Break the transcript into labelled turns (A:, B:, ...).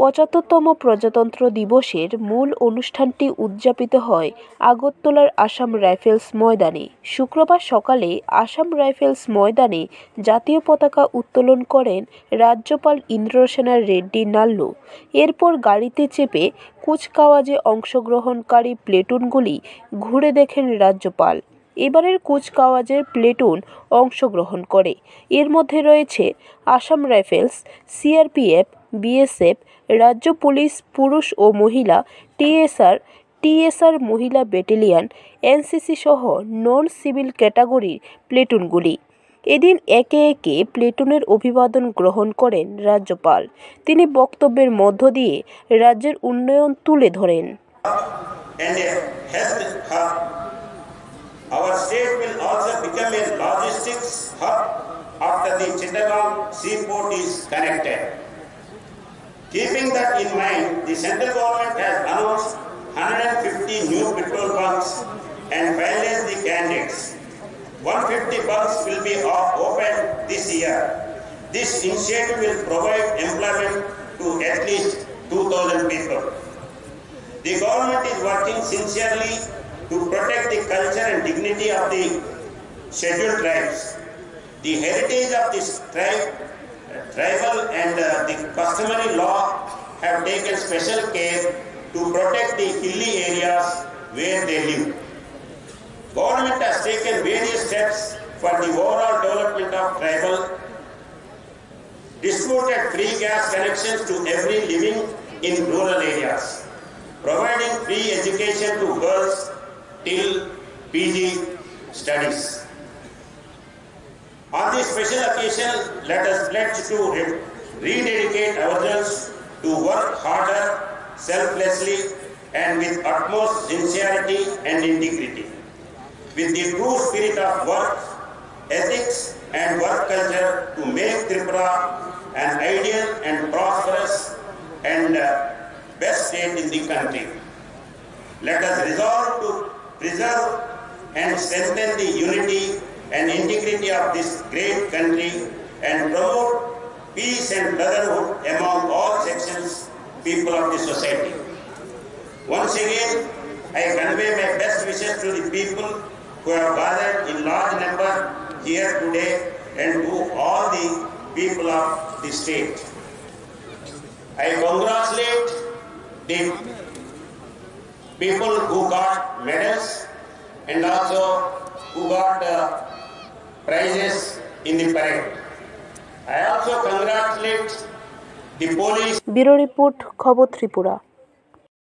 A: ৭৫তম প্রজাতন্ত্র দিবসের মূল অনুষ্ঠানটি উদযাপিত হয় আগরতলার আসাম রাইফেলস ময়দানে। শুক্রবার সকালে আসাম রাইফেলস ময়দানে জাতীয় পতাকা উত্তোলন করেন রাজ্যপাল ইন্দ্রসেনা রেড্ডি নাল্লু। এরপর গাড়িতে চেপে কুচকাওয়াজে অংশগ্রহণকারী প্লেটুনগুলি ঘুরে দেখেন রাজ্যপাল। এবারের কুচকাওয়াজের প্লেটুন অংশগ্রহণ করে। এর মধ্যে রয়েছে আসাম রাইফেলস, সিআরপিএফ, বিএসএফ, রাজ্য পুলিশ পুরুষ ও মহিলা, টিএসআর মহিলা ব্যাটালিয়ন, এনসিসি সহ নন সিভিল ক্যাটাগরির প্লেটুনগুলি। এদিন একে একে প্লেটুনের অভিবাদন গ্রহণ করেন রাজ্যপাল। তিনি বক্তব্যের মধ্য দিয়ে রাজ্যের উন্নয়ন তুলে ধরেন।
B: Our state will also become a logistics hub after the Chittagong seaport is connected. Keeping that in mind, the central government has announced 150 new petrol bunks and finalized the candidates. 150 bunks will be opened this year. This initiative will provide employment to at least 2,000 people. The government is working sincerely to protect the culture and dignity of the scheduled tribes. The heritage of this tribal and the customary law have taken special care to protect the hilly areas where they live. Government has taken various steps for the overall development of tribal, distributed free gas connections to every living in rural areas, providing free education to girls till PG studies. On this special occasion, let us pledge to rededicate ourselves to work harder, selflessly, and with utmost sincerity and integrity, with the true spirit of work, ethics, and work culture to make Tripura an ideal and prosperous and best state in the country. Let us resolve to preserve and strengthen the unity and integrity of this great country and promote peace and brotherhood among all sections, people of the society. Once again, I convey my best wishes to the people who have gathered in large number here today and to all the people of the state. I congratulate the people who got medals and also who got prizes in the parade. I also congratulate the police.
A: Bureau report, খবর ত্রিপুরা।